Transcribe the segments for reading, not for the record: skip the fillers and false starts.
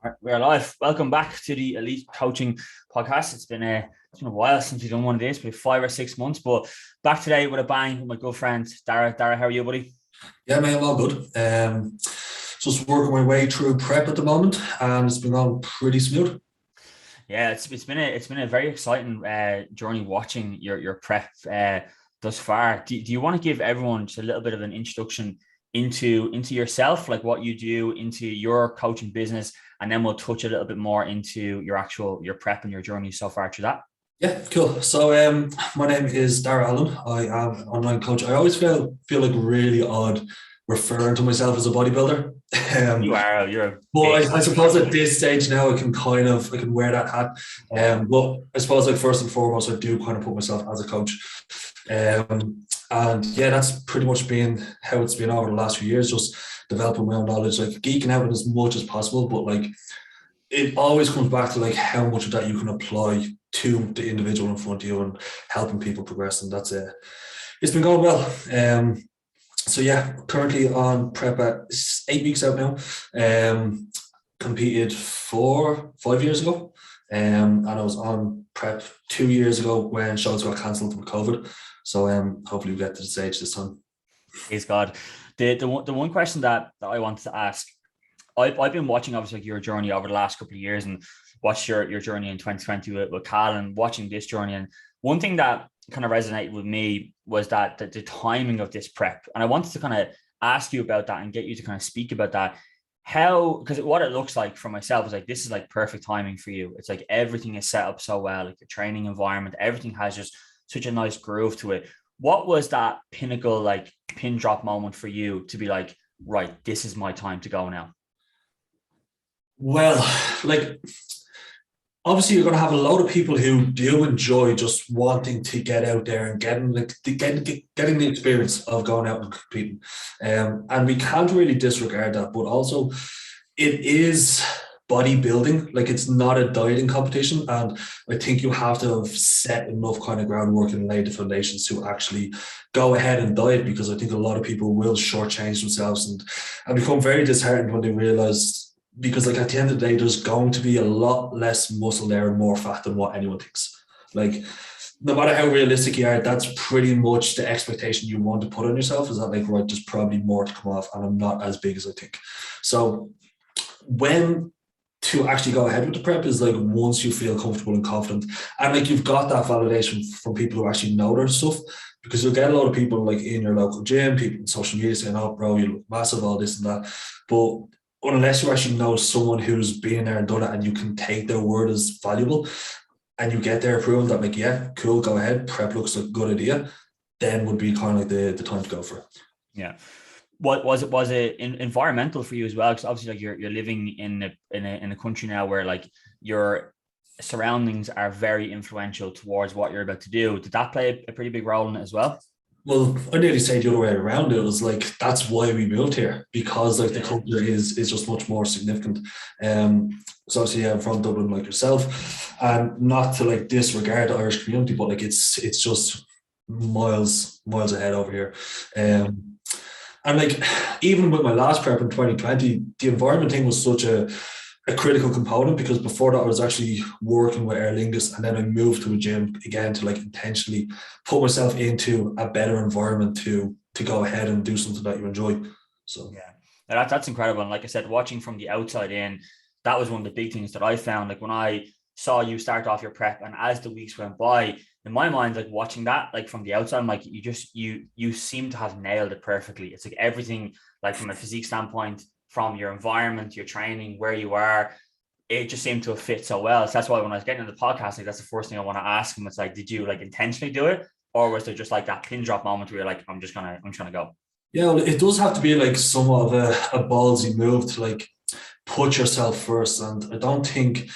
Right, we're live. Welcome back to the Elite Coaching Podcast. It's been a while since we've done one of these, maybe 5 or 6 months, but back today with a bang with my good friend Darah. Darah, how are you, buddy? Yeah, man, I'm all good. Just working my way through prep at the moment, and it's been going pretty smooth. Yeah, it's been a very exciting journey watching your prep thus far. Do you want to give everyone just a little bit of an introduction into yourself, like what you do, into your coaching business, and then we'll touch a little bit more into your prep and your journey so far through that. Yeah, cool. So, my name is Daragh Allen. I am an online coach. I always feel like really odd referring to myself as a bodybuilder. Um, You're a but big I bodybuilder. suppose at this stage now, I can wear that hat. But I suppose like first and foremost, I do kind of put myself as a coach. And yeah, that's pretty much been how it's been over the last few years, just developing my own knowledge, like geeking out as much as possible. But like it always comes back to like how much of that you can apply to the individual in front of you and helping people progress. And that's it. It's been going well. So yeah, currently on prep at 8 weeks out now. Competed 5 years ago. And I was on prep 2 years ago when shows got cancelled with COVID. So hopefully we get to the stage this time. Please God. The one question that I wanted to ask, I've been watching obviously like your journey over the last couple of years and watched your journey in 2020 with Cal and watching this journey. And one thing that kind of resonated with me was that the timing of this prep. And I wanted to kind of ask you about that and get you to kind of speak about that. How, because what it looks like for myself is like, this is like perfect timing for you. It's like everything is set up so well, like the training environment, everything has just such a nice groove to it. What was that pinnacle, like pin drop moment for you to be like, right, this is my time to go now? Well, like obviously you're going to have a lot of people who do enjoy just wanting to get out there and getting the experience of going out and competing. And we can't really disregard that, but also it is bodybuilding. Like it's not a dieting competition. And I think you have to have set enough kind of groundwork and laid the foundations to actually go ahead and diet, because I think a lot of people will shortchange themselves and become very disheartened when they realize, because like at the end of the day, there's going to be a lot less muscle there and more fat than what anyone thinks. Like no matter how realistic you are, that's pretty much the expectation you want to put on yourself, is that like, right, there's probably more to come off and I'm not as big as I think. So when to actually go ahead with the prep is like once you feel comfortable and confident, and like you've got that validation from people who actually know their stuff, because you'll get a lot of people like in your local gym, people in social media saying, oh bro, you look massive, all this and that. But unless you actually know someone who's been there and done it and you can take their word as valuable and you get their approval that like, yeah, cool, go ahead, prep looks like a good idea, then would be kind of like the time to go for it. Yeah. What was it environmental for you as well? Because obviously like you're living in a country now where like your surroundings are very influential towards what you're about to do. Did that play a pretty big role in it as well? Well, I nearly say the other way around. It was like that's why we moved here, because like the Yeah. culture is just much more significant. Um, so obviously, yeah, I'm from Dublin, like yourself, and not to like disregard the Irish community, but like it's just miles ahead over here. And like even with my last prep in 2020, the environment thing was such a critical component, because before that I was actually working with Aer Lingus, and then I moved to a gym again to like intentionally put myself into a better environment to go ahead and do something that you enjoy. So Yeah, that's incredible. And like I said, watching from the outside in, that was one of the big things that I found. Like when I saw you start off your prep, and as the weeks went by, in my mind, like watching that, like from the outside, I'm like, you seem to have nailed it perfectly. It's like everything, like from a physique standpoint, from your environment, your training, where you are, it just seemed to have fit so well. So that's why when I was getting into the podcast, like that's the first thing I want to ask him. It's like, did you like intentionally do it, or was there just like that pin drop moment where you're like, I'm just gonna go? yeah, well, it does have to be like somewhat of a ballsy move to like put yourself first. And I don't think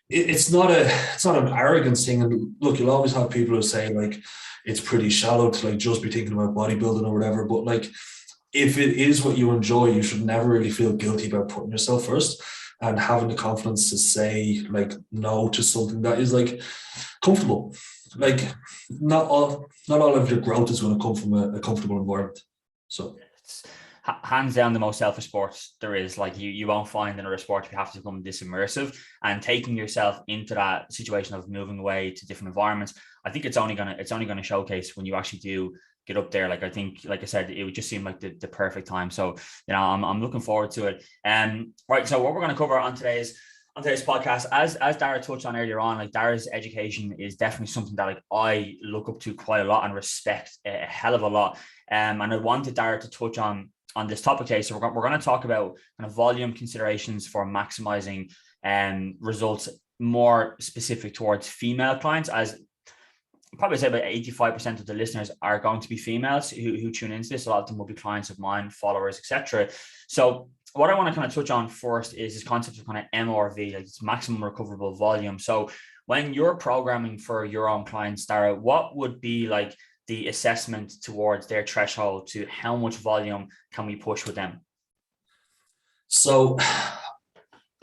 it's not an arrogance thing. And look, you'll always have people who say like it's pretty shallow to like just be thinking about bodybuilding or whatever. But like if it is what you enjoy, you should never really feel guilty about putting yourself first and having the confidence to say like no to something that is like comfortable. Like not all of your growth is going to come from a comfortable environment. So hands down the most selfish sports there is. Like you won't find another sport you have to become this immersive, and taking yourself into that situation of moving away to different environments. I think it's only gonna showcase when you actually do get up there. Like I think, like I said, it would just seem like the perfect time. So I'm looking forward to it. Right. So what we're going to cover on today's podcast, as Darah touched on earlier on, like Darah's education is definitely something that like I look up to quite a lot and respect a hell of a lot. And I wanted Darah to touch on this topic today. So we're going to talk about kind of volume considerations for maximizing results, more specific towards female clients, as probably say about 85% of the listeners are going to be females who tune into this. A lot of them will be clients of mine, followers, etc. So what I want to kind of touch on first is this concept of kind of MRV, like it's maximum recoverable volume. So when you're programming for your own clients, Darah, what would be like the assessment towards their threshold to how much volume can we push with them? So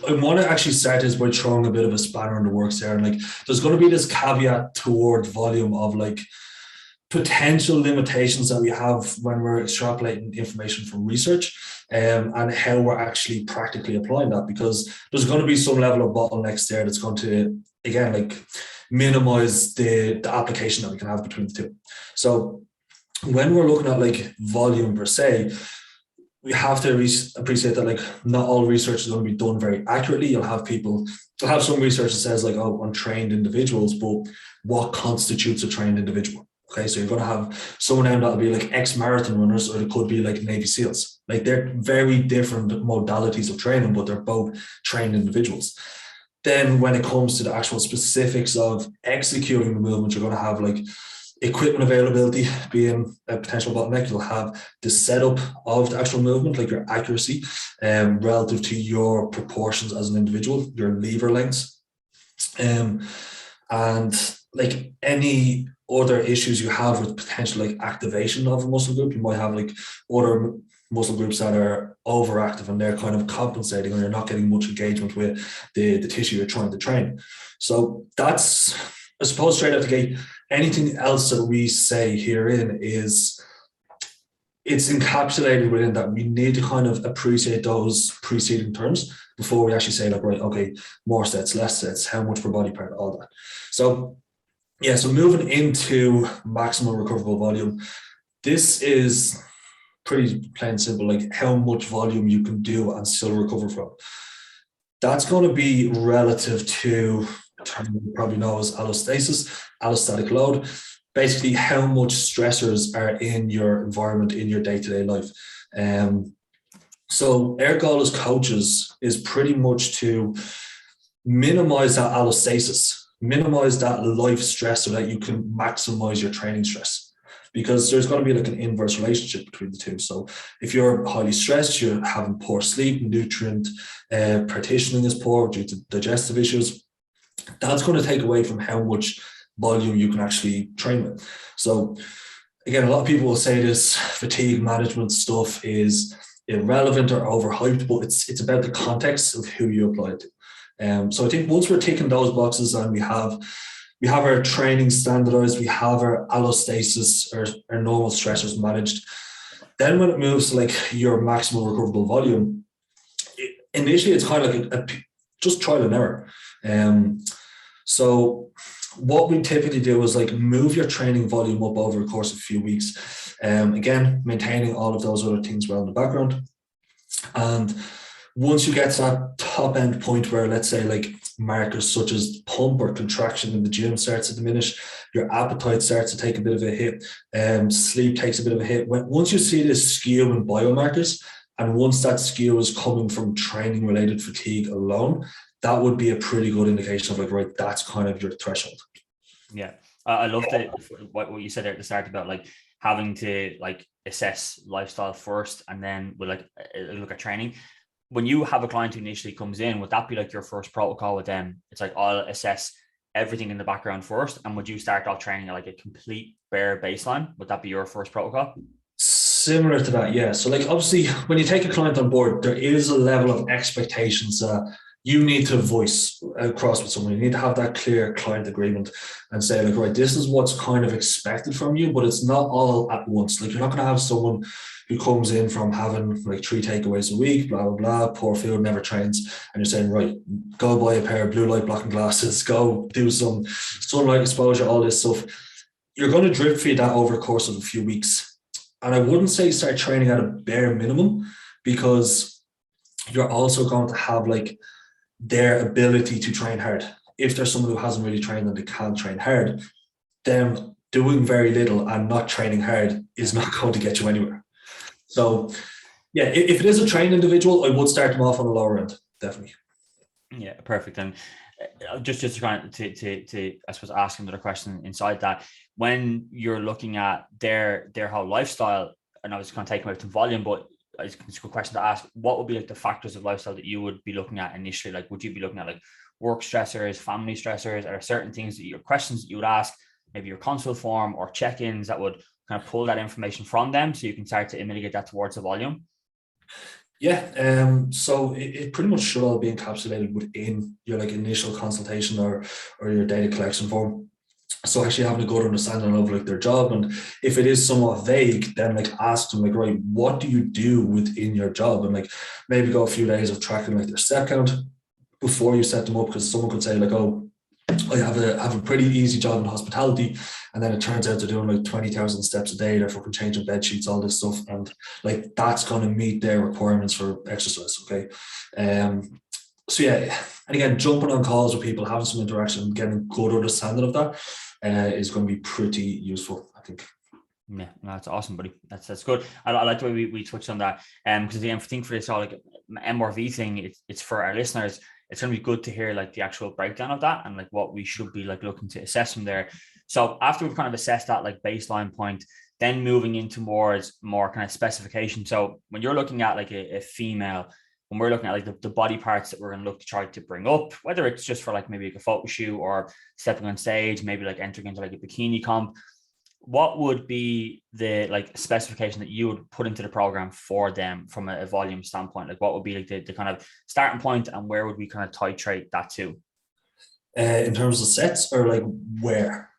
I want to actually start this by throwing a bit of a spanner in the works there. And like, there's going to be this caveat toward volume of like potential limitations that we have when we're extrapolating information from research, and how we're actually practically applying that, because there's going to be some level of bottlenecks there that's going to, again, like minimize the application that we can have between the two. So when we're looking at like volume per se, we have to appreciate that like not all research is going to be done very accurately. You'll have some research that says like, oh, on trained individuals, but what constitutes a trained individual? Okay, so you're going to have someone down that'll be like ex-marathon runners, or it could be like Navy SEALs. Like they're very different modalities of training, but they're both trained individuals. Then when it comes to the actual specifics of executing the movement, you're going to have like equipment availability being a potential bottleneck. You'll have the setup of the actual movement, like your accuracy, relative to your proportions as an individual, your lever lengths, and like any other issues you have with potential like activation of a muscle group. You might have like other muscle groups that are overactive and they're kind of compensating, or you're not getting much engagement with the tissue you're trying to train. So that's, I suppose, straight out the gate. Anything else that we say herein is, it's encapsulated within that. We need to kind of appreciate those preceding terms before we actually say like, right, okay, more sets, less sets, how much per body part, all that. So yeah, so moving into maximum recoverable volume, this is pretty plain and simple, like how much volume you can do and still recover from. That's going to be relative to a term you probably know as allostasis, allostatic load. Basically, how much stressors are in your environment in your day-to-day life. So our goal as coaches is pretty much to minimize that allostasis, minimize that life stress so that you can maximize your training stress, because there's going to be like an inverse relationship between the two. So if you're highly stressed, you're having poor sleep, nutrient partitioning is poor due to digestive issues. That's going to take away from how much volume you can actually train with. So again, a lot of people will say this fatigue management stuff is irrelevant or overhyped, but it's about the context of who you apply it to. So I think once we're ticking those boxes and we have our training standardized, we have our allostasis or our normal stressors managed, then when it moves to like your maximum recoverable volume, initially it's kind of like just trial and error. So what we typically do is like move your training volume up over the course of a few weeks. Again, maintaining all of those other things well in the background. And once you get to that top end point where, let's say, like markers such as pump or contraction in the gym starts to diminish, your appetite starts to take a bit of a hit, sleep takes a bit of a hit. Once you see this skew in biomarkers, and once that skew is coming from training related fatigue alone, that would be a pretty good indication of like, right, that's kind of your threshold. Yeah. I love what you said there at the start about like having to like assess lifestyle first and then we'll like look at training. When you have a client who initially comes in, would that be like your first protocol with them? It's like, I'll assess everything in the background first. And would you start off training at like a complete bare baseline? Would that be your first protocol? Similar to that, yeah. So like obviously when you take a client on board, there is a level of expectations that you need to voice across with someone. You need to have that clear client agreement and say, like, right, this is what's kind of expected from you, but it's not all at once. Like, you're not going to have someone who comes in from having like 3 takeaways a week, blah, blah, blah, poor food, never trains. And you're saying, right, go buy a pair of blue light blocking glasses, go do some sunlight exposure, all this stuff. You're going to drip feed that over the course of a few weeks. And I wouldn't say start training at a bare minimum, because you're also going to have like their ability to train hard. If there's someone who hasn't really trained and they can't train hard, them doing very little and not training hard is not going to get you anywhere. So yeah, if it is a trained individual, I would start them off on the lower end, definitely. Yeah, perfect. And just trying to I suppose ask another question inside that, when you're looking at their whole lifestyle, and I was kind of taking away from volume, but it's a good question to ask. What would be like the factors of lifestyle that you would be looking at initially? Like, would you be looking at like work stressors, family stressors? Are there certain things that your questions that you would ask, maybe your consult form or check-ins, that would kind of pull that information from them so you can start to mitigate that towards the volume? Yeah, so it pretty much should all be encapsulated within your like initial consultation or your data collection form. So actually having a good understanding of like their job, and if it is somewhat vague, then like ask them like, right, what do you do within your job? And like maybe go a few days of tracking like their step count before you set them up, because someone could say like, oh, I have a pretty easy job in hospitality, and then it turns out they're doing like 20,000 steps a day, they're fucking changing bed sheets, all this stuff, and like that's going to meet their requirements for exercise. Okay. So yeah, and again, jumping on calls with people, having some interaction, getting a good understanding of that is going to be pretty useful, I think. Yeah, no, that's awesome, buddy. That's good. I like the way we touched on that. Because the thing for this all like MRV thing, it's for our listeners. It's going to be good to hear like the actual breakdown of that and like what we should be like looking to assess from there. So after we've kind of assessed that like baseline point, then moving into more kind of specification. So when you're looking at like a female, when we're looking at like the body parts that we're going to look to try to bring up, whether it's just for like maybe like a photo shoot or stepping on stage, maybe like entering into like a bikini comp, what would be the like specification that you would put into the program for them from a volume standpoint? Like what would be like the kind of starting point, and where would we kind of titrate that to? In terms of sets, or like where?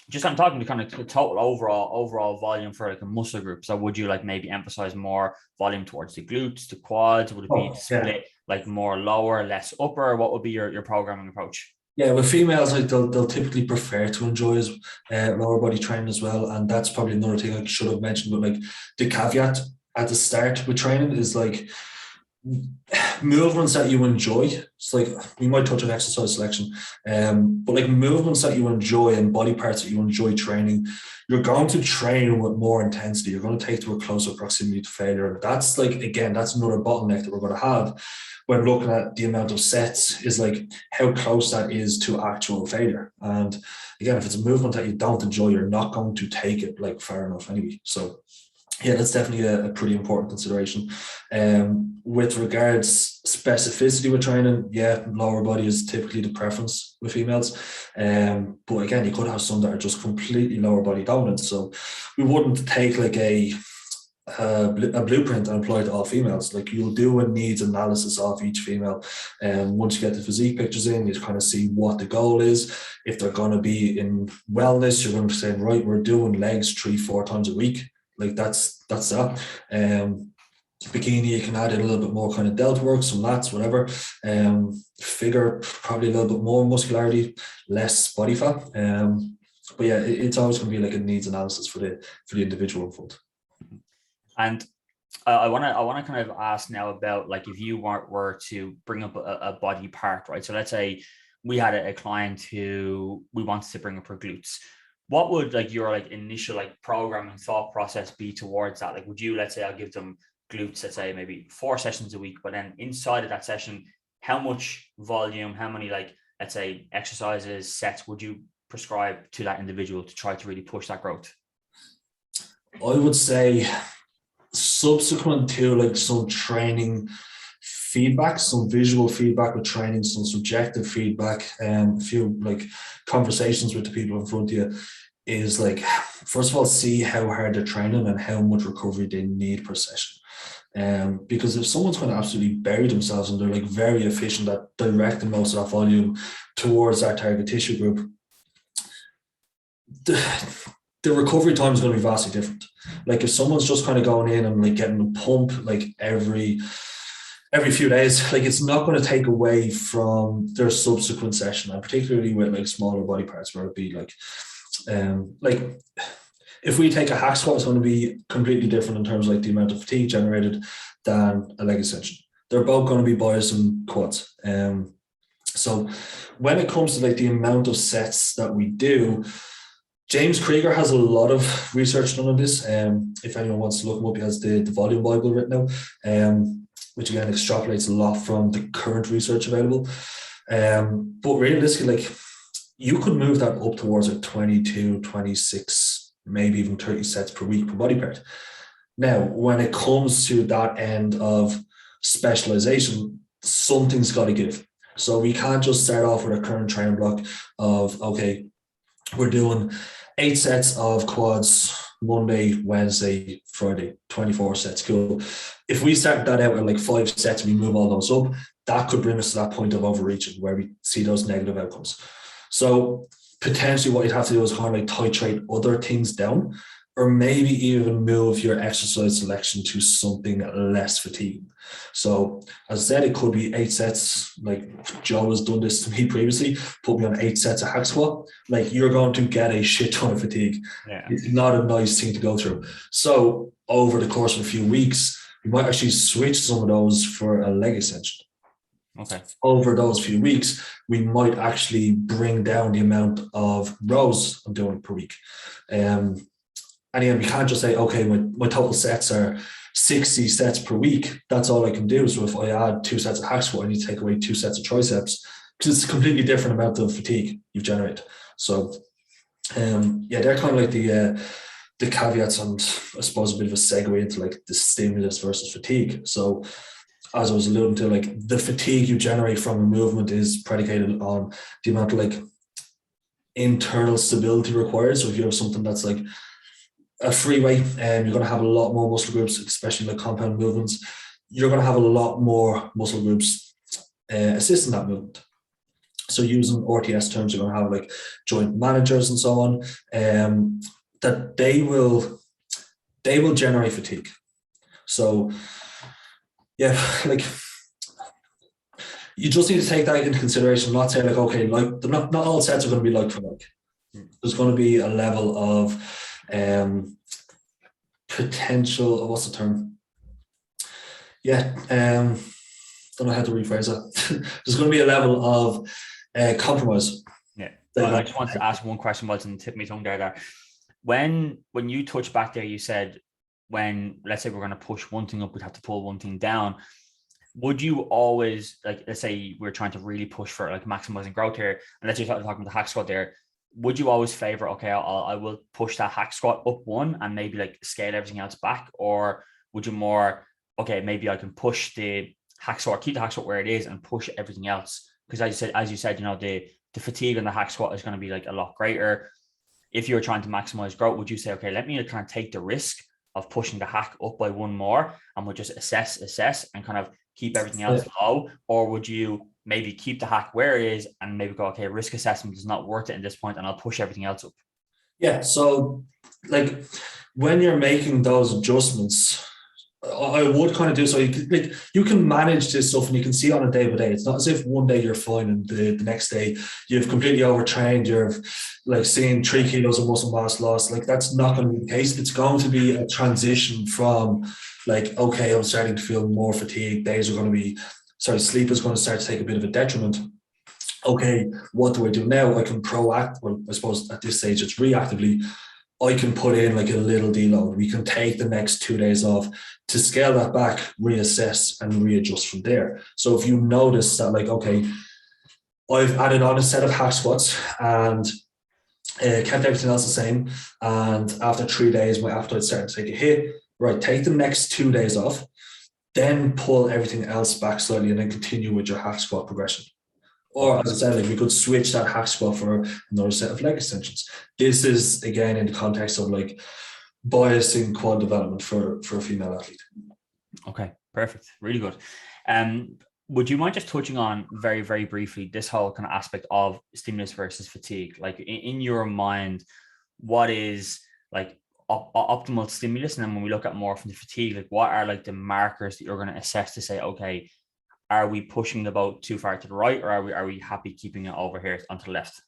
Just I'm talking to kind of total overall volume for like a muscle group. So would you like maybe emphasize more volume towards the glutes, the quads? Would it be split like more lower, less upper? What would be your programming approach? Yeah, with females, like they'll typically prefer to enjoy lower body training as well, and that's probably another thing I should have mentioned. But like the caveat at the start with training is like movements that you enjoy. It's like we might touch on exercise selection, but like movements that you enjoy and body parts that you enjoy training, you're going to train with more intensity. You're going to take to a closer proximity to failure. That's like, again, that's another bottleneck that we're going to have when looking at the amount of sets, is like how close that is to actual failure. And again, if it's a movement that you don't enjoy, you're not going to take it like far enough anyway. So yeah, that's definitely a pretty important consideration. With regards specificity with training, yeah, lower body is typically the preference with females. But again, you could have some that are just completely lower body dominant. So we wouldn't take like a blueprint and apply it to all females. Like you'll do a needs analysis of each female, and once you get the physique pictures in, you kind of see what the goal is. If they're going to be in wellness, you're going to say, right, we're doing legs 3-4 times a week. Like that's that. Bikini, you can add in a little bit more kind of delta work, some lats, whatever. Figure, probably a little bit more muscularity, less body fat. But yeah, it's always going to be like a needs analysis for the individual in front. And I want to kind of ask now about like if you were to bring up a body part, right? So let's say we had a client who we wanted to bring up her glutes. What would like your like initial like programming thought process be towards that? Like, would you, let's say I'll give them glutes, let's say maybe 4 sessions a week, but then inside of that session, how much volume, how many like, let's say exercises, sets would you prescribe to that individual to try to really push that growth? I would say subsequent to like some training feedback, some visual feedback with training, some subjective feedback, and a few like conversations with the people in front of you, is like, first of all, see how hard they're training and how much recovery they need per session. Because if someone's going to absolutely bury themselves and they're like very efficient at directing most of that volume towards that target tissue group, the recovery time is going to be vastly different. Like if someone's just kind of going in and like getting a pump like every few days, like it's not going to take away from their subsequent session, and particularly with like smaller body parts where it'd be like if we take a hack squat, it's going to be completely different in terms of like the amount of fatigue generated than a leg extension. They're both going to be biased in quads. So when it comes to like the amount of sets that we do, James Krieger has a lot of research done on this. If anyone wants to look him up, he has the Volume Bible written out, which again extrapolates a lot from the current research available. But realistically, like you could move that up towards like 22, 26, maybe even 30 sets per week per body part. Now, when it comes to that end of specialization, something's got to give. So we can't just start off with a current training block of, okay, we're doing 8 sets of quads Monday, Wednesday, Friday, 24 sets. Cool. If we start that out at like 5 sets, we move all those up, that could bring us to that point of overreaching where we see those negative outcomes. So potentially what you'd have to do is kind of like titrate other things down, or maybe even move your exercise selection to something less fatiguing. So as I said, it could be 8 sets. Like Joe has done this to me previously, put me on 8 sets of hack squat. Like you're going to get a shit ton of fatigue. Yeah. It's not a nice thing to go through. So over the course of a few weeks, we might actually switch some of those for a leg extension. Okay. Over those few weeks, we might actually bring down the amount of rows I'm doing per week. And again, we can't just say, okay, my total sets are 60 sets per week. That's all I can do. So if I add 2 sets of hack squat, I need to take away 2 sets of triceps because it's a completely different amount of fatigue you've generated. So, they're kind of like the caveats and I suppose a bit of a segue into like the stimulus versus fatigue. So as I was alluding to, like the fatigue you generate from a movement is predicated on the amount of like internal stability required. So if you have something that's like a free weight, you're going to have a lot more muscle groups, especially like compound movements. You're going to have a lot more muscle groups assisting that movement. So using RTS terms, you're going to have like joint managers and so on, that they will generate fatigue. So yeah, like you just need to take that into consideration, not say like, okay, like not all sets are going to be like for like. There's going to be a level of potential, what's the term? Don't know how to rephrase that. There's going to be a level of compromise. Yeah. I just wanted to ask one question while it's on the tip of my tongue there. When you touch back there, you said when, let's say we're going to push one thing up, we'd have to pull one thing down. Would you always, like, let's say we're trying to really push for like maximizing growth here, and let's just talking about the hack squat there, would you always favor, okay, I will push that hack squat up one and maybe like scale everything else back? Or would you more, okay, maybe I can push the hack squat, keep the hack squat where it is and push everything else? Because as you said, you know, the fatigue on the hack squat is going to be like a lot greater. If you're trying to maximize growth, would you say, okay, let me kind of take the risk of pushing the hack up by one more and we'll just assess and kind of keep everything else low? Or would you maybe keep the hack where it is and maybe go, okay, risk assessment is not worth it at this point and I'll push everything else up? Yeah, so like when you're making those adjustments, I would kind of do so. You can manage this stuff and you can see on a day by day. It's not as if one day you're fine and the next day you've completely overtrained. You're like seeing 3 kilos of muscle mass loss. Like that's not going to be the case. It's going to be a transition from like, okay, I'm starting to feel more fatigue. Sleep is going to start to take a bit of a detriment. Okay, what do I do now? I can well, I suppose at this stage it's reactively. I can put in like a little deload. We can take the next 2 days off to scale that back, reassess and readjust from there. So if you notice that like, okay, I've added on a set of hack squats and kept everything else the same. And after 3 days, my appetite started to take a hit. Right, take the next 2 days off, then pull everything else back slightly and then continue with your hack squat progression. Or as I said, like we could switch that hack squat for another set of leg extensions. This is again in the context of like biasing quad development for a female athlete. Okay, perfect. Really good. Um, would you mind just touching on very, very briefly this whole kind of aspect of stimulus versus fatigue? Like in your mind, what is like optimal stimulus? And then when we look at more from the fatigue, like what are like the markers that you're going to assess to say, okay, are we pushing the boat too far to the right, or are we happy keeping it over here onto the left?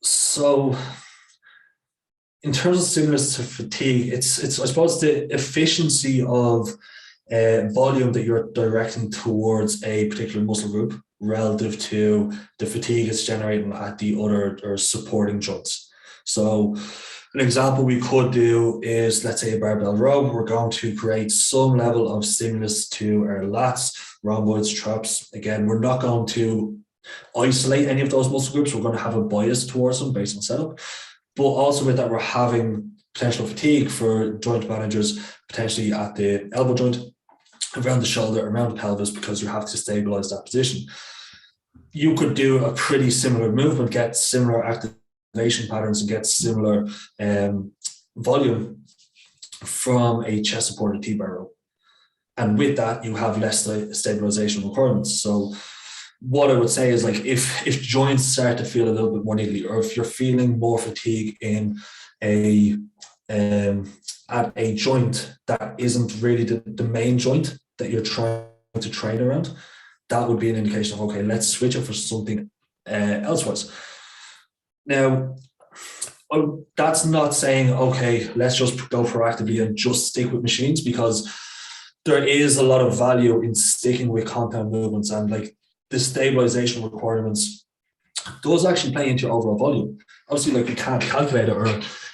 So in terms of stimulus to fatigue, it's I suppose the efficiency of volume that you're directing towards a particular muscle group relative to the fatigue it's generating at the other or supporting joints. So an example we could do is, let's say, a barbell row. We're going to create some level of stimulus to our lats, rhomboids, traps. Again, we're not going to isolate any of those muscle groups. We're going to have a bias towards them based on setup. But also with that, we're having potential fatigue for joint managers, potentially at the elbow joint, around the shoulder, around the pelvis, because you have to stabilize that position. You could do a pretty similar movement, get similar activation patterns, and get similar volume from a chest supported T-bar row. And with that, you have less stabilization requirements. So what I would say is, like, if joints start to feel a little bit more niggly, or if you're feeling more fatigue in a at a joint that isn't really the main joint that you're trying to train around, that would be an indication of, okay, let's switch it for something elsewise. Now, that's not saying, okay, let's just go proactively and just stick with machines, because there is a lot of value in sticking with compound movements, and like the stabilization requirements does actually play into your overall volume. Obviously, like, we can't calculate it, or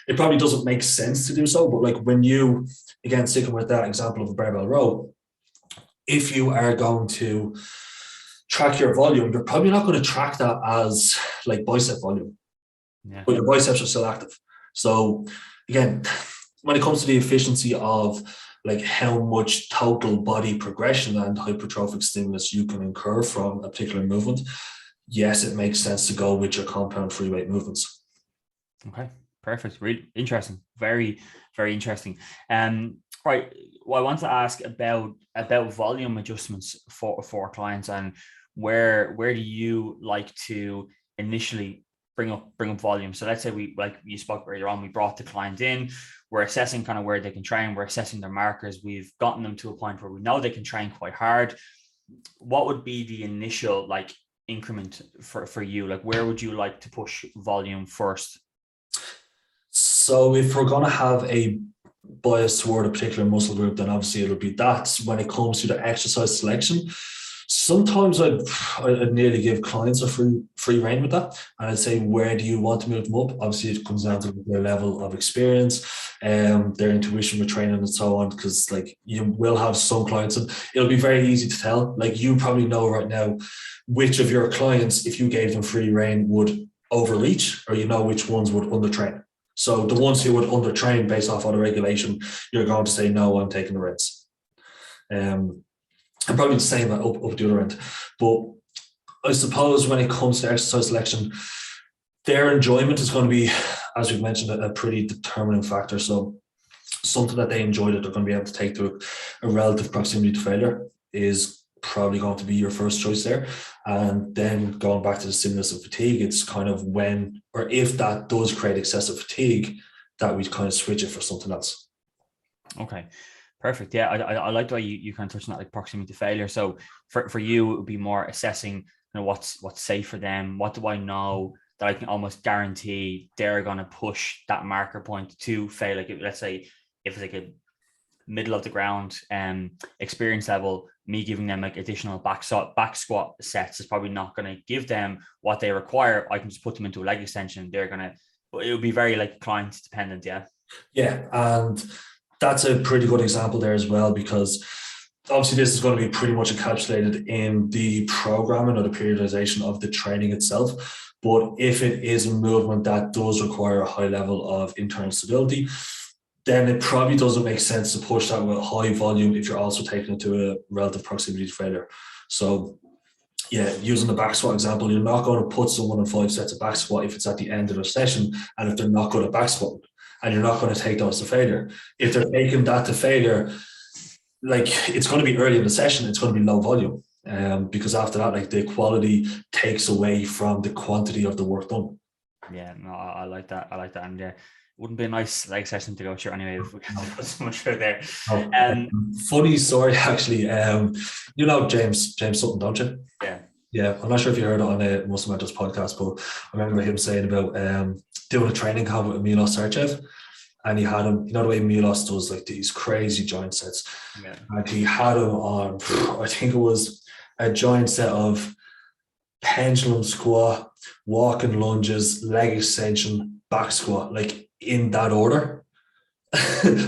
it probably doesn't make sense to do so. But like, when you, again, sticking with that example of a barbell row, if you are going to track your volume, you're probably not going to track that as like bicep volume, but your biceps are still active. So again, when it comes to the efficiency of like how much total body progression and hypertrophic stimulus you can incur from a particular movement, yes, it makes sense to go with your compound free weight movements. Okay, perfect. Really interesting. Very, very interesting. Right. Well, I want to ask about volume adjustments for clients, and where do you like to initially bring up volume? So let's say we, like you spoke earlier on, we brought the client in, we're assessing kind of where they can train, we're assessing their markers, we've gotten them to a point where we know they can train quite hard. What would be the initial like increment for you? Like, where would you like to push volume first? So if we're going to have a bias toward a particular muscle group, then obviously it'll be that. When it comes to the exercise selection, sometimes I'd nearly give clients a free rein with that, and I'd say, where do you want to move them up? Obviously, it comes down to their level of experience, their intuition with training and so on, because like, you will have some clients, and it'll be very easy to tell. Like, you probably know right now which of your clients, if you gave them free rein, would overreach, or you know which ones would undertrain. So the ones who would undertrain based off auto regulation, you're going to say, no, I'm taking the reins. And probably the same up the other end. But I suppose when it comes to exercise selection, their enjoyment is going to be, as we've mentioned, a pretty determining factor. So something that they enjoy that they're going to be able to take to a relative proximity to failure is probably going to be your first choice there. And then going back to the stimulus of fatigue, it's kind of when, or if that does create excessive fatigue, that we kind of switch it for something else. Okay. Perfect. Yeah, I like the way you kind of touched on that, like proximity to failure. So for you, it would be more assessing, you know, what's safe for them. What do I know that I can almost guarantee they're going to push that marker point to fail? Like, let's say if it's like a middle of the ground experience level, me giving them like additional back squat sets is probably not going to give them what they require. I can just put them into a leg extension. They're going to, it would be very like client dependent. Yeah. Yeah. And that's a pretty good example there as well, because obviously this is going to be pretty much encapsulated in the programming or the periodization of the training itself. But if it is a movement that does require a high level of internal stability, then it probably doesn't make sense to push that with high volume if you're also taking it to a relative proximity to failure. So yeah, using the back squat example, you're not going to put someone in 5 sets of back squat if it's at the end of their session and if they're not good at back squat. and you're not going to take those to failure. If they're taking that to failure, like it's going to be early in the session, it's going to be low volume. Because after that, like the quality takes away from the quantity of the work done. Yeah, no, I like that. And yeah, it wouldn't be a nice leg session to go through anyway if we can't put so much through there. Funny story, actually. You know James Sutton, don't you? Yeah. I'm not sure if you heard it on a Muscle Mentors podcast, but I remember him saying about doing a training camp with Milos Sarcev, and he had him. You know the way Milos does like these crazy joint sets, and he had him on. I think it was a joint set of pendulum squat, walking lunges, leg extension, back squat, like in that order,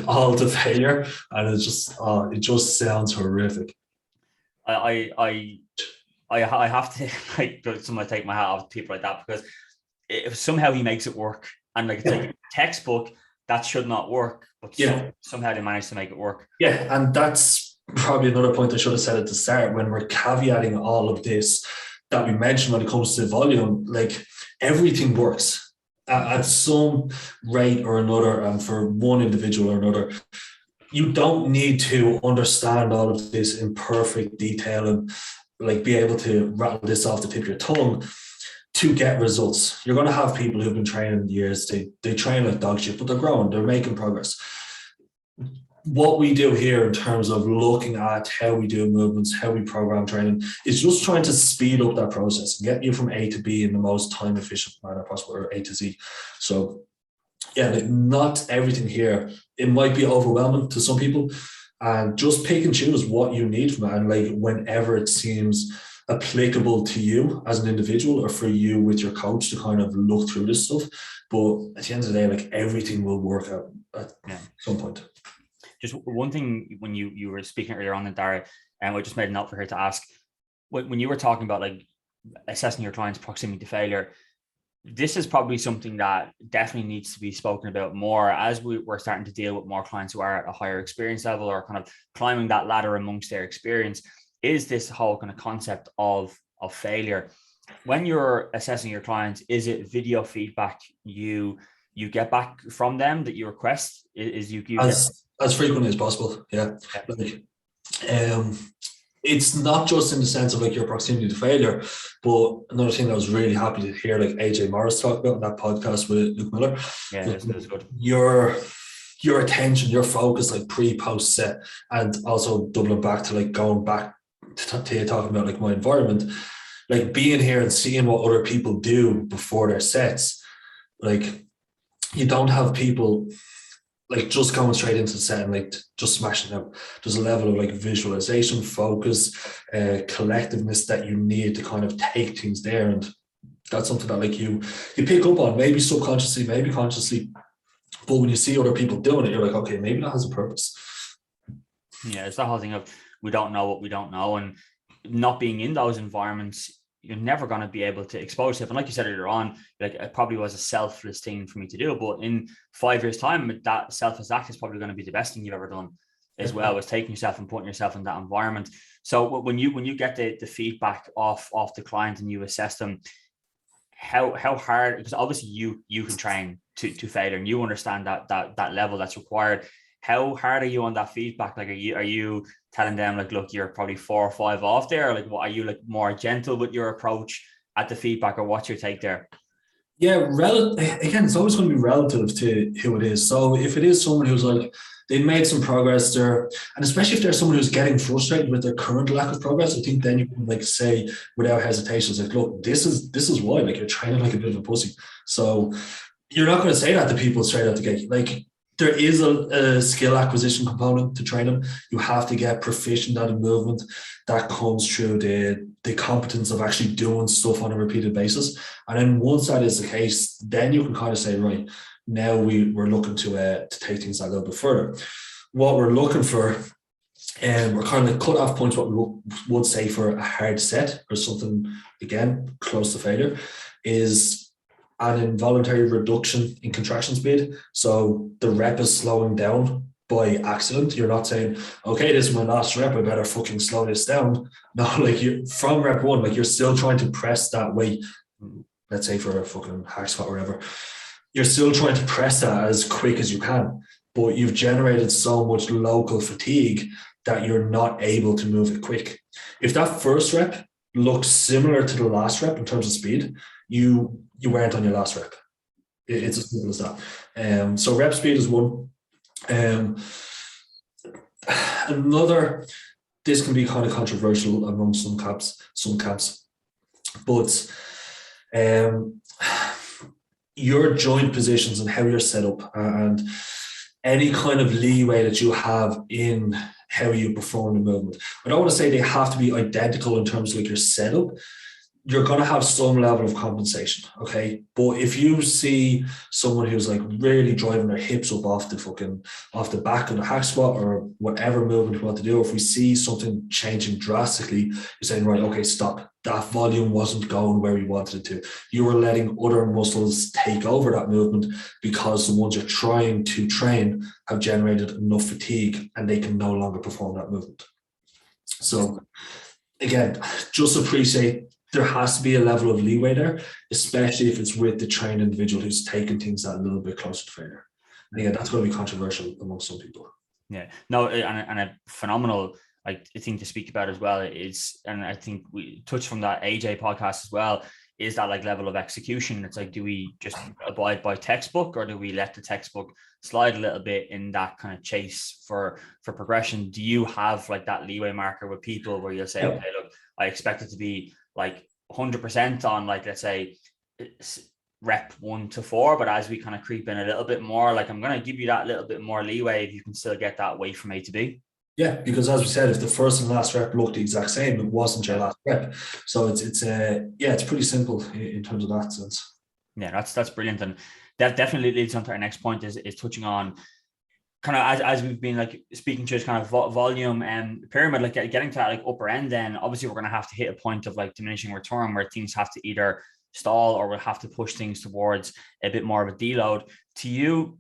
all to failure, and it just sounds horrific. I have to like someone take my hat off to people like that, because if somehow he makes it work, and like it's like a textbook that should not work, but somehow they manage to make it work. Yeah, and that's probably another point I should have said at the start when we're caveating all of this that we mentioned when it comes to volume. Like everything works at some rate or another, and for one individual or another. You don't need to understand all of this in perfect detail and like be able to rattle this off the tip of your tongue to get results. You're going to have people who've been training years. They train like dog shit, but they're growing, they're making progress. What we do here in terms of looking at how we do movements, how we program training, is just trying to speed up that process and get you from A to B in the most time efficient manner possible, or A to Z. So yeah, like not everything here. It might be overwhelming to some people, and just pick and choose what you need from it, and like whenever it seems applicable to you as an individual, or for you with your coach to kind of look through this stuff. But at the end of the day, like everything will work out at some point. Just one thing, when you were speaking earlier on, Darah, and I just made a note for her to ask, when you were talking about like assessing your client's proximity to failure, this is probably something that definitely needs to be spoken about more as we're starting to deal with more clients who are at a higher experience level, or kind of climbing that ladder amongst their experience, is this whole kind of concept of failure. When you're assessing your clients, is it video feedback you get back from them that you request? Is you as frequently as possible? Yeah. Like, it's not just in the sense of like your proximity to failure, but another thing I was really happy to hear like AJ Morris talk about in that podcast with Luke Miller. Yeah, that's good. Your attention, your focus, like pre-post set, and also doubling back to like going back to talking about like my environment, like being here and seeing what other people do before their sets. Like you don't have people like just going straight into the set and like just smashing out. There's a level of like visualization, focus, collectiveness that you need to kind of take things there, and that's something that like you pick up on, maybe subconsciously, maybe consciously, but when you see other people doing it, you're like, okay, maybe that has a purpose. Yeah, it's the whole thing of we don't know what we don't know, and not being in those environments, you're never going to be able to expose yourself. And like you said earlier on, like it probably was a selfless thing for me to do, but in 5 years' time, that selfless act is probably going to be the best thing you've ever done as well, as taking yourself and putting yourself in that environment. So when you get the feedback off the client and you assess them, how hard, because obviously you can train to failure and you understand that level that's required. How hard are you on that feedback? Like, are you telling them like, look, you're probably 4 or 5 off there? Or like, what, are you like more gentle with your approach at the feedback, or what's your take there? Yeah, again, it's always going to be relative to who it is. So if it is someone who's like, they made some progress there, and especially if there's someone who's getting frustrated with their current lack of progress, I think then you can like say without hesitation, like, look, this is why, like, you're training like a bit of a pussy. So you're not going to say that to people straight out the gate. Like, there is a skill acquisition component to training. You have to get proficient at a movement. That comes through the competence of actually doing stuff on a repeated basis. And then once that is the case, then you can kind of say, right, now we're looking to take things that a little bit further. What we're looking for, we're kind of like cut off points, what we would say for a hard set or something, again, close to failure, is an involuntary reduction in contraction speed. So the rep is slowing down by accident. You're not saying, okay, this is my last rep, I better fucking slow this down. No, like you from rep 1, like you're still trying to press that weight, let's say for a fucking hack squat or whatever. you're still trying to press that as quick as you can, but you've generated so much local fatigue that you're not able to move it quick. If that first rep looks similar to the last rep in terms of speed, you weren't on your last rep. It's as simple as that. So rep speed is one. Another, this can be kind of controversial among some camps, but your joint positions and how you're set up and any kind of leeway that you have in how you perform the movement. I don't want to say they have to be identical in terms of like your setup. You're going to have some level of compensation, okay? But if you see someone who's like really driving their hips up off the back of the hack squat or whatever movement you want to do, if we see something changing drastically, you're saying, right, okay, stop. That volume wasn't going where we wanted it to. You were letting other muscles take over that movement because the ones you're trying to train have generated enough fatigue and they can no longer perform that movement. So again, just appreciate there has to be a level of leeway there, especially if it's with the trained individual who's taking things that a little bit closer to failure. And again, that's going to be controversial among some people. Yeah, no, and a phenomenal thing to speak about as well is, and I think we touched from that AJ podcast as well, is that like level of execution. It's like, do we just abide by textbook or do we let the textbook slide a little bit in that kind of chase for progression? Do you have like that leeway marker with people where you'll say, okay, look, I expect it to be like 100% on like, let's say rep 1 to 4, but as we kind of creep in a little bit more, like I'm going to give you that little bit more leeway if you can still get that weight from A to B. Yeah, because as we said, if the first and last rep looked the exact same, it wasn't your last rep. So it's pretty simple in terms of that sense. Yeah, that's brilliant, and that definitely leads on to our next point is touching on kind of as we've been like speaking to this kind of volume and pyramid, like getting to that like upper end. Then obviously we're going to have to hit a point of like diminishing return where things have to either stall or we'll have to push things towards a bit more of a deload. To you,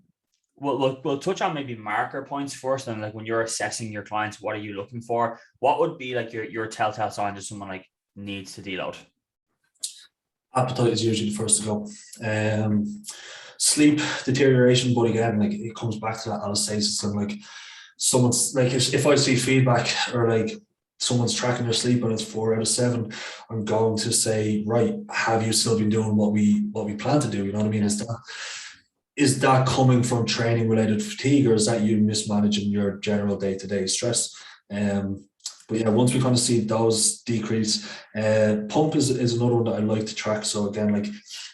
we'll touch on maybe marker points first, and like when you're assessing your clients, what are you looking for? What would be like your telltale sign that someone like needs to deload? Appetite is usually the first to go. Sleep deterioration, but again, like it comes back to that allostasis, and like someone's like, if I see feedback or like someone's tracking their sleep and it's 4 out of 7, I'm going to say, right, have you still been doing what we plan to do? You know what I mean? Is that coming from training related fatigue, or is that you mismanaging your general day-to-day stress? But yeah, once we kind of see those decrease, pump is another one that I like to track. So again, like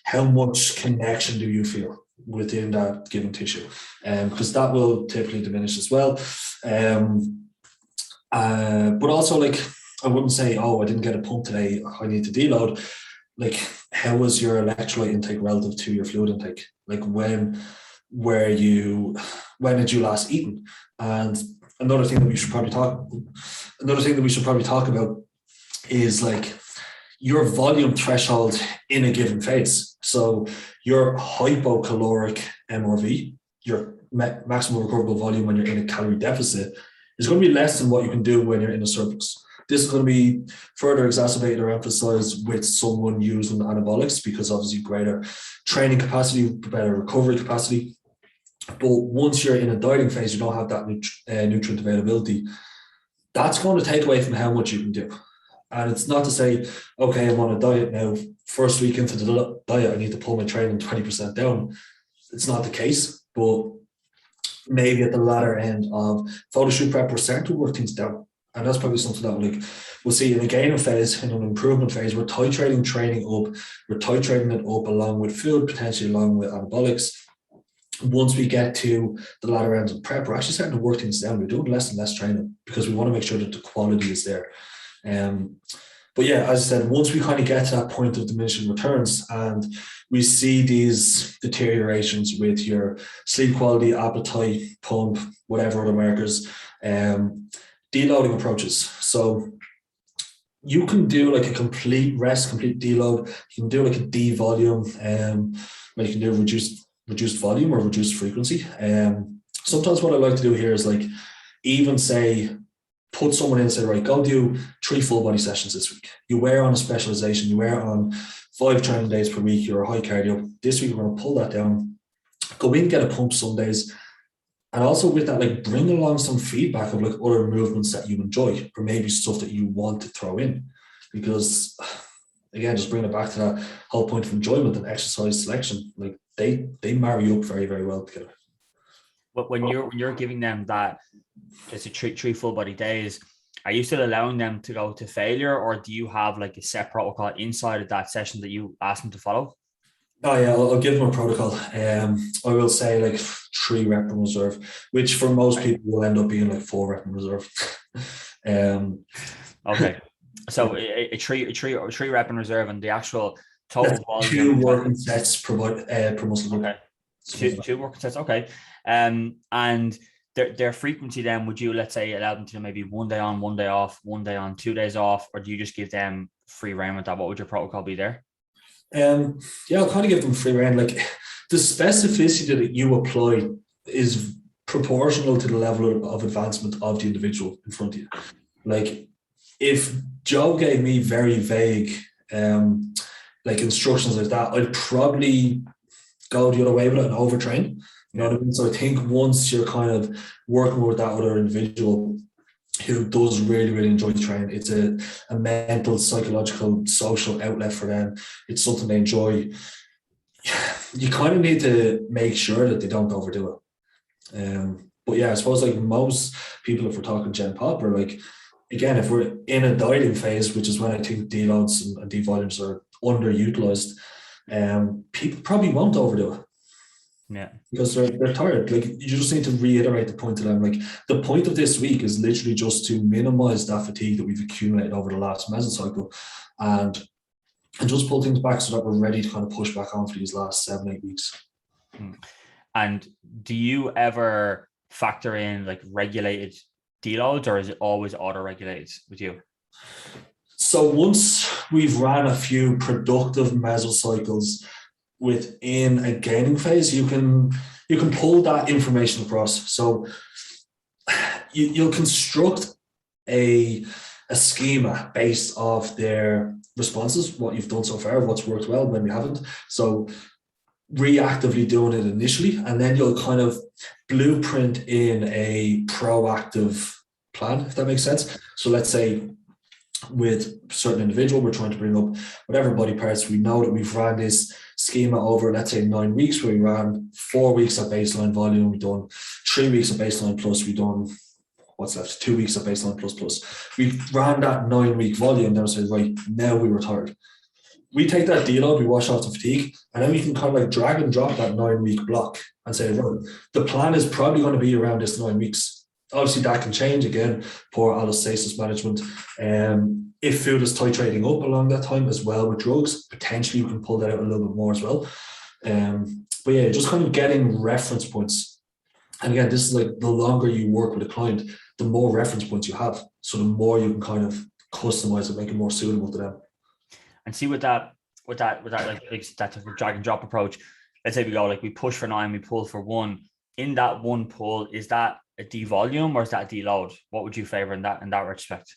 how much connection do you feel within that given tissue? Because that will typically diminish as well. But also, like, I wouldn't say, oh, I didn't get a pump today, I need to deload. Like, how was your electrolyte intake relative to your fluid intake? Like, when did you last eaten? And another thing that we should probably talk about is like your volume threshold in a given phase. So your hypocaloric MRV, your maximum recoverable volume when you're in a calorie deficit, is going to be less than what you can do when you're in a surplus. This is going to be further exacerbated or emphasized with someone using anabolics, because obviously greater training capacity, better recovery capacity. But once you're in a dieting phase, you don't have that nutrient availability. That's going to take away from how much you can do. And it's not to say, okay, I'm on a diet now, first week into the diet, I need to pull my training 20% down. It's not the case, but maybe at the latter end of photo shoot prep, we're starting to work things down. And that's probably something that we'll see in a gainer phase, in an improvement phase. We're titrating training up, we're titrating it up along with food, potentially along with anabolics. Once we get to the latter end of prep, we're actually starting to work things down. We're doing less and less training because we want to make sure that the quality is there. But yeah, as I said, once we kind of get to that point of diminishing returns and we see these deteriorations with your sleep quality, appetite, pump, whatever other markers, deloading approaches. So you can do like a complete rest, complete deload. You can do like a devolume, where you can do reduced volume or reduced frequency. Sometimes what I like to do here is like even say, put someone in and say, right, go do 3 full body sessions this week. You wear on a specialization, you wear on 5 training days per week, you're a high cardio. This week we're going to pull that down. Go in, get a pump some days. And also with that, like bring along some feedback of like other movements that you enjoy, or maybe stuff that you want to throw in. Because again, just bring it back to that whole point of enjoyment and exercise selection. Like they marry up very, very well together. But when you're giving them that, it's a three full body days, are you still allowing them to go to failure, or do you have like a set protocol inside of that session that you ask them to follow? Oh yeah, I'll give them a protocol. I will say like 3 rep in reserve, which for most people will end up being like 4 rep in reserve. Okay, so a three rep in reserve, and the actual total volume. 2 working sets per muscle group. Okay, two working sets. Okay, and their frequency then, would you, let's say, allow them to do maybe 1 day on, 1 day off, 1 day on, 2 days off, or do you just give them free rein with that? What would your protocol be there? Yeah, I'll kind of give them free rein. Like the specificity that you apply is proportional to the level of advancement of the individual in front of you. Like if Joe gave me very vague like instructions like that, I'd probably go the other way with it and overtrain. You know what I mean? So I think once you're kind of working with that other individual who does really, really enjoy training, it's a mental, psychological, social outlet for them. It's something they enjoy. You kind of need to make sure that they don't overdo it. But yeah, I suppose like most people, if we're talking Gen Pop, are like, again, if we're in a dieting phase, which is when I think deloads and devolumes are underutilized, people probably won't overdo it. Yeah, because they're tired. Like you just need to reiterate the point to them. Like the point of this week is literally just to minimize that fatigue that we've accumulated over the last mesocycle, and just pull things back so that we're ready to kind of push back on for these last 7-8 weeks. And do you ever factor in like regulated deloads, or is it always auto-regulated with you? So once we've ran a few productive mesocycles within a gaining phase, you can pull that information across. So you'll construct a schema based off their responses, what you've done so far, what's worked well, when we haven't. So reactively doing it initially, and then you'll kind of blueprint in a proactive plan, if that makes sense. So let's say with a certain individual, we're trying to bring up whatever body parts. We know that we've ran this schema over, let's say 9 weeks, where we ran 4 weeks at baseline volume, we've done 3 weeks at baseline plus, we've done what's left, 2 weeks at baseline plus. We ran that 9-week volume, then we say, right, now we were tired. We take that deload, we wash off the fatigue, and then we can kind of like drag and drop that 9-week block and say, right, the plan is probably going to be around this 9 weeks. Obviously, that can change again, poor allostasis management. If food is titrating up along that time as well with drugs, potentially you can pull that out a little bit more as well. But yeah, just kind of getting reference points. And again, this is like the longer you work with a client, the more reference points you have. So the more you can kind of customize it, make it more suitable to them. And see with that like that type of drag and drop approach, let's say we go like we push for 9, we pull for 1. In that 1 pull, is that a devolume or is that a deload? What would you favor in that respect?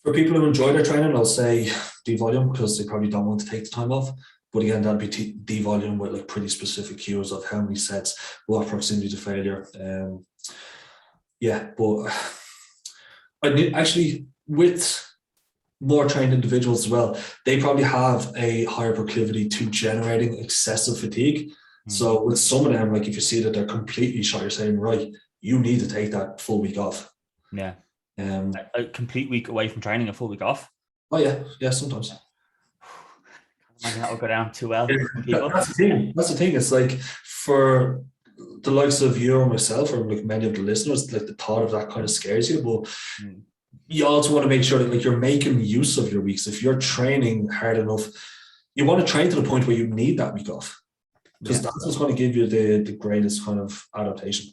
For people who enjoy their training, I'll say devolume, because they probably don't want to take the time off. But again, that'd be devolume with like pretty specific cues of how many sets, what proximity to failure. But I need, actually, with more trained individuals as well, they probably have a higher proclivity to generating excessive fatigue. So with some of them, like if you see that they're completely shot, you're saying, right, you need to take that full week off. Yeah. A complete week away from training, a full week off. Oh yeah, sometimes. Imagine that will go down too well. That's the thing. It's like for the likes of you or myself, or like many of the listeners, like the thought of that kind of scares you. But you also want to make sure that like you're making use of your weeks. If you're training hard enough, you want to train to the point where you need that week off, because that's what's going to give you the greatest kind of adaptation.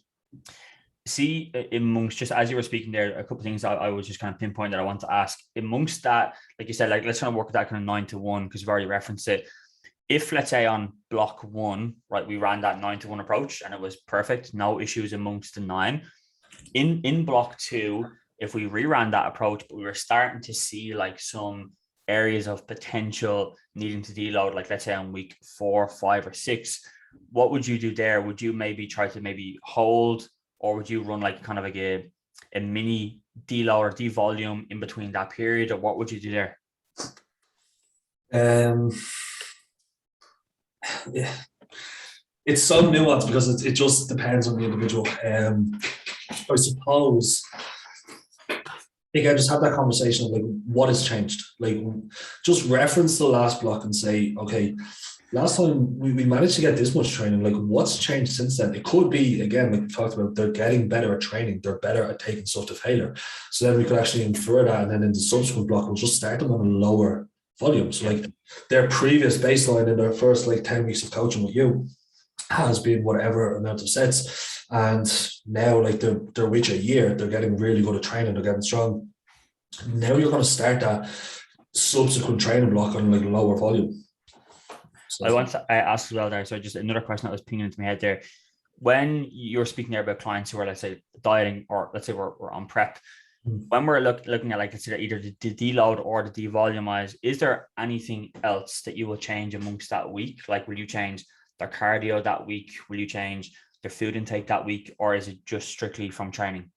See, amongst, just as you were speaking there, a couple of things I was just kind of pinpoint that I want to ask. Amongst that, like you said, like let's kind of work with that kind of 9 to 1, because we've already referenced it. If let's say on block 1, right, we ran that 9 to 1 approach and it was perfect, no issues amongst the 9. In block 2, if we reran that approach, but we were starting to see like some areas of potential needing to deload, like let's say on week 4, 5, or 6, what would you do there? Would you maybe try to maybe hold, or would you run like kind of like a mini deload or devolume in between that period, or what would you do there? Yeah. It's so nuanced because it just depends on the individual. I suppose, again, just have that conversation of like, what has changed? Like, just reference the last block and say, okay, last time we managed to get this much training, like what's changed since then? It could be, again, like we talked about, they're getting better at training, they're better at taking stuff to failure. So then we could actually infer that, and then in the subsequent block, we'll just start them on a lower volume. So like their previous baseline in their first like 10 weeks of coaching with you has been whatever amount of sets, and now like they're reaching a year, they're getting really good at training, they're getting strong. Now you're going to start that subsequent training block on like lower volume. So I want to ask as well there. So just another question that was pinging into my head there. When you're speaking there about clients who are, let's say, dieting, or let's say we're on prep, when we're looking at like, let's say, either the deload or the devolumize, is there anything else that you will change amongst that week? Like, will you change their cardio that week? Will you change their food intake that week? Or is it just strictly from training?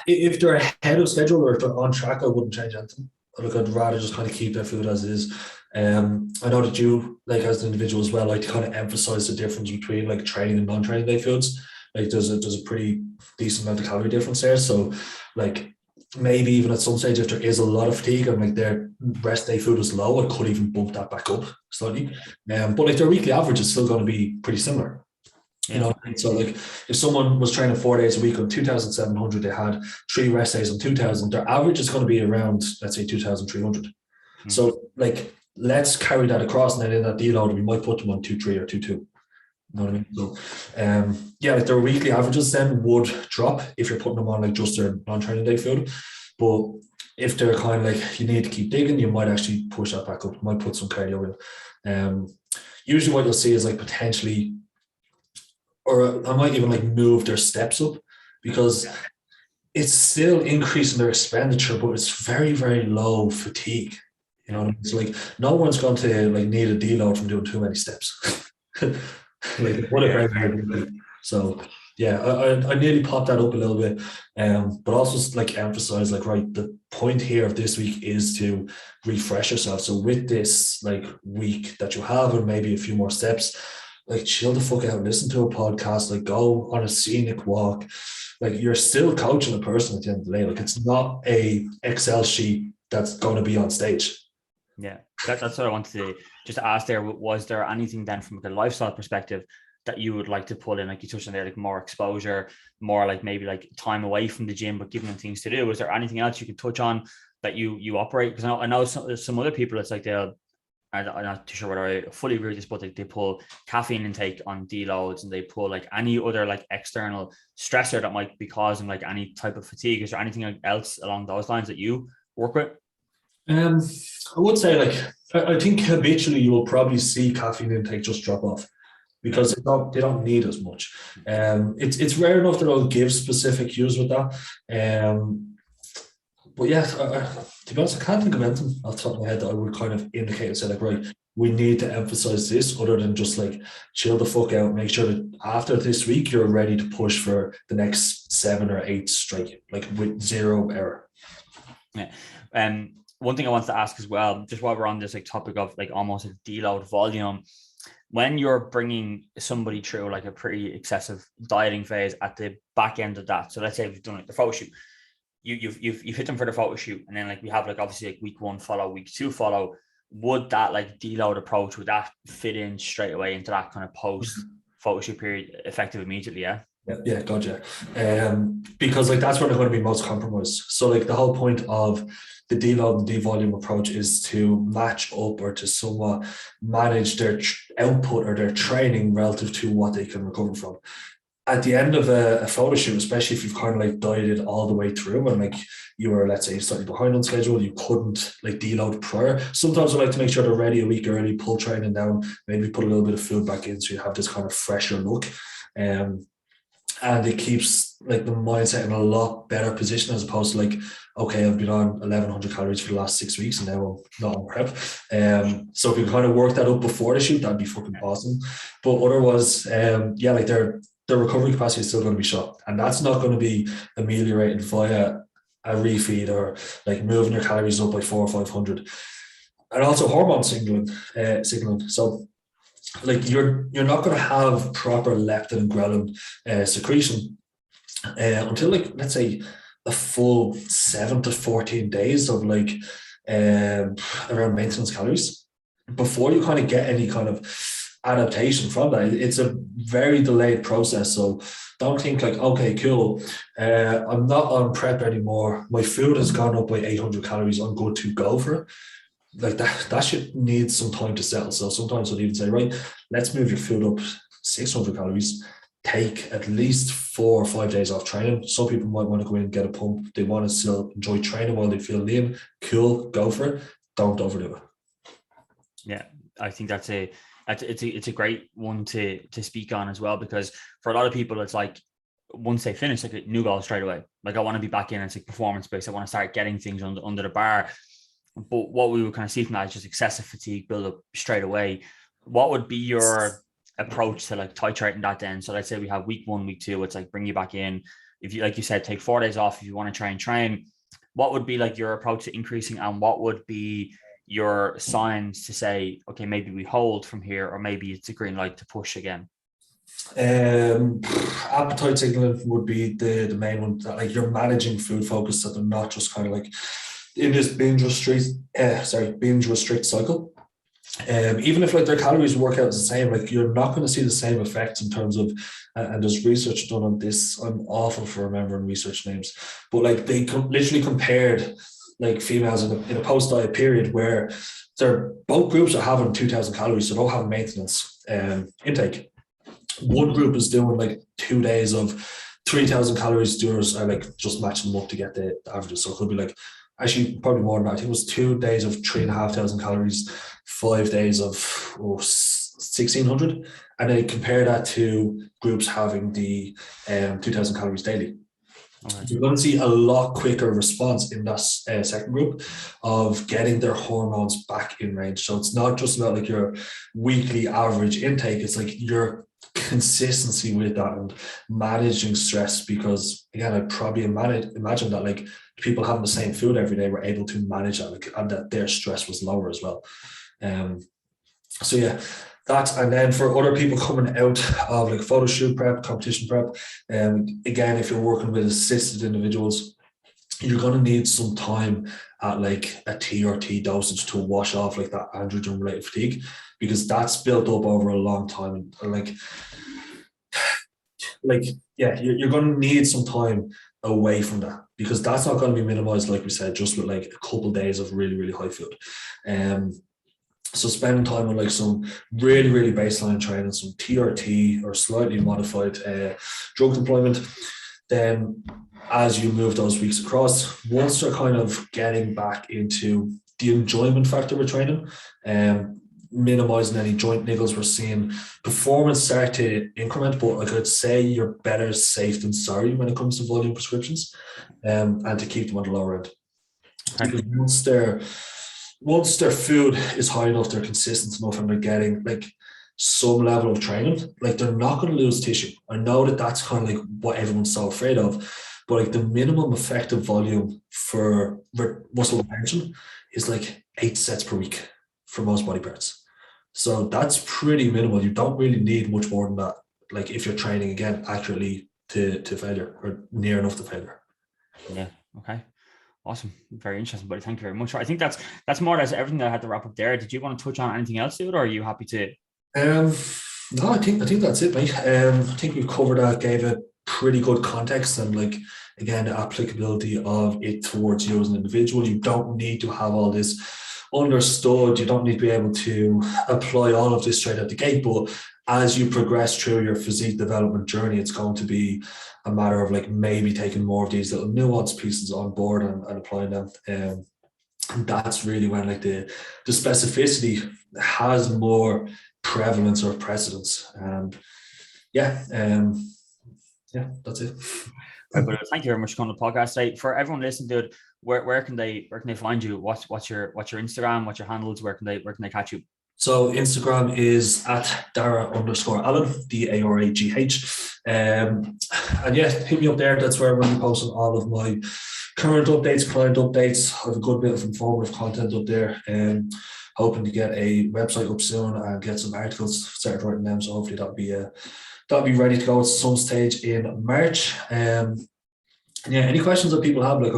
If they're ahead of schedule or if they're on track, I wouldn't change anything. Look, I'd rather just kind of keep their food as is. I know that you, like as an individual as well, like to kind of emphasize the difference between like training and non-training day foods. Like there's a pretty decent amount of calorie difference there. So like maybe even at some stage, if there is a lot of fatigue and like their rest day food is low, I could even bump that back up slightly. But like their weekly average is still going to be pretty similar. You know, so like if someone was training 4 days a week on 2,700, they had 3 rest days on 2,000, their average is going to be around, let's say, 2,300. So like, let's carry that across, and then in that deload, we might put them on 2.3 or 2.2. You know what I mean? So, yeah, like their weekly averages then would drop if you're putting them on like just their non-training day food. But if they're kind of like, you need to keep digging, you might actually push that back up. You might put some cardio in. Usually what you'll see is like potentially, or I might even like move their steps up, because it's still increasing their expenditure, but it's very, very low fatigue. You know what I mean? So like no one's going to like need a deload from doing too many steps. Like what a very so yeah, I nearly popped that up a little bit, but also like emphasize like, right, the point here of this week is to refresh yourself. So with this like week that you have, and maybe a few more steps, like chill the fuck out, listen to a podcast, like go on a scenic walk. Like you're still coaching a person at the end of the day. Like it's not a Excel sheet that's going to be on stage. Yeah, that's what I wanted to just ask there. Was there anything then from the lifestyle perspective that you would like to pull in? Like you touched on there, like more exposure, more like maybe like time away from the gym, but giving them things to do. Was there anything else you could touch on that you operate? Because I know some other people, it's like I'm not too sure whether I fully agree with this, but they pull caffeine intake on deloads, and they pull like any other like external stressor that might be causing like any type of fatigue. Is there anything else along those lines that you work with? I would say like, I think habitually you will probably see caffeine intake just drop off, because they don't need as much. It's rare enough that I'll give specific cues with that. But yeah, to be honest, I can't think of anything off the top of my head that I would kind of indicate and say like, right, we need to emphasize this, other than just like chill the fuck out, make sure that after this week you're ready to push for the next 7 or 8 straight, like with zero error. Yeah. One thing I wanted to ask as well, just while we're on this like topic of like almost a deload volume, when you're bringing somebody through like a pretty excessive dieting phase at the back end of that, so let's say we've done like the photo shoot, you've hit them for the photo shoot, and then like we have like obviously like week 1 follow, week 2 follow. Would that like deload approach, would that fit in straight away into that kind of post photo shoot period, effective immediately? Yeah, gotcha. Because like that's where they're going to be most compromised. So like the whole point of the deload and devolume approach is to match up, or to somewhat manage their output or their training relative to what they can recover from. At the end of a photo shoot, especially if you've kind of like dieted all the way through, and like you were, let's say, slightly behind on schedule, you couldn't like deload prior. Sometimes I like to make sure they're ready a week early, pull training down, maybe put a little bit of food back in, so you have this kind of fresher look. and it keeps like the mindset in a lot better position, as opposed to like, okay, I've been on 1100 calories for the last 6 weeks and now I'm not on prep. So if you kind of work that up before the shoot, that'd be fucking awesome. But otherwise, like their recovery capacity is still going to be shot, and that's not going to be ameliorated via a refeed or like moving your calories up by 400 or 500, and also hormone signaling. So like you're not going to have proper leptin and ghrelin secretion until like, let's say, a full 7 to 14 days of like around maintenance calories before you kind of get any kind of adaptation from that. It's a very delayed process. So don't think like, okay, cool, I'm not on prep anymore, my food has gone up by 800 calories, I'm good to go for it. Like that should need some time to settle. So sometimes I'll even say, right, let's move your food up 600 calories, take at least 4 or 5 days off training. Some people might want to go in and get a pump. They want to still enjoy training while they feel lean. Cool, go for it. Don't overdo it. Yeah, I think it's a great one to speak on as well, because for a lot of people, it's like once they finish, like a new goal straight away. Like I want to be back in, it's like performance based. I want to start getting things under the bar. But what we would kind of see from that is just excessive fatigue build up straight away. What would be your approach to like titrating that then? So let's say we have week 1, week 2, it's like bring you back in. If you, like you said, take 4 days off if you want to try and train, what would be like your approach to increasing, and what would be your signs to say, okay, maybe we hold from here, or maybe it's a green light to push again? Appetite signaling would be the main one, that like you're managing food focus, so they're not just kind of like in this binge restrict cycle. Even if like their calories work out the same, like you're not going to see the same effects in terms of, and there's research done on this. I'm awful for remembering research names, but like they literally compared like females in a post-diet period where both groups are having 2000 calories, so they'll have maintenance intake. One group is doing like 2 days of 3000 calories, the others are like just matching them up to get the averages. So it could be like, actually probably more than that, I think it was 2 days of 3,500 calories, 5 days of 1600, and then compare that to groups having the 2000 calories daily. Okay. You're going to see a lot quicker response in that second group of getting their hormones back in range. So it's not just about like your weekly average intake, it's like your consistency with that and managing stress, because again, I probably imagine that like people having the same food every day were able to manage that, like, and that their stress was lower as well. So yeah, that. And then for other people coming out of like photo shoot prep, competition prep, again, if you're working with assisted individuals, you're going to need some time at like a TRT dosage to wash off like that androgen related fatigue, because that's built up over a long time. And like yeah, you're going to need some time away from that, because that's not going to be minimized, like we said, just with like a couple of days of really, really high food. So spending time on like some really, really baseline training, some TRT or slightly modified drug deployment. Then as you move those weeks across, once they're kind of getting back into the enjoyment factor with training, minimizing any joint niggles, we're seeing performance start to increment. But I could say you're better safe than sorry when it comes to volume prescriptions, and to keep them on the lower end. Because once their food is high enough, they're consistent enough, and they're getting like some level of training, like they're not going to lose tissue. I know that that's kind of like what everyone's so afraid of, but like the minimum effective volume for muscle retention is like 8 sets per week for most body parts. So that's pretty minimal. You don't really need much more than that, like if you're training again accurately to failure, or near enough to failure. Yeah. Okay. Awesome. Very interesting, buddy. Thank you very much. I think that's more or less everything that I had to wrap up there. Did you want to touch on anything else, dude, or are you happy to? No, I think that's it, mate. I think we've covered that, gave a pretty good context, and like again, the applicability of it towards you as an individual. You don't need to have all this understood. You don't need to be able to apply all of this straight out the gate, but as you progress through your physique development journey, it's going to be a matter of like maybe taking more of these little nuanced pieces on board and applying them. And that's really when like the specificity has more prevalence or precedence. And yeah, that's it. Right, but thank you very much for coming to the podcast today. For everyone listening to it, where can they find you? What's your Instagram? What's your handles? Where can they catch you? So Instagram is at Daragh_Allen, Daragh. And yeah, hit me up there. That's where I'm going to be posting all of my current updates, client updates. I have a good bit of informative content up there. Hoping to get a website up soon and get some articles started writing them. So hopefully that'll be ready to go at some stage in March. Yeah, any questions that people have, like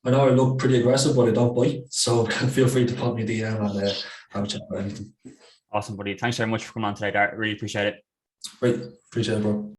I know I look pretty aggressive, but I don't bite. So feel free to pop me a DM and have a chat about anything. Awesome, buddy. Thanks very much for coming on today, Darah. Really appreciate it. Great. Appreciate it, bro.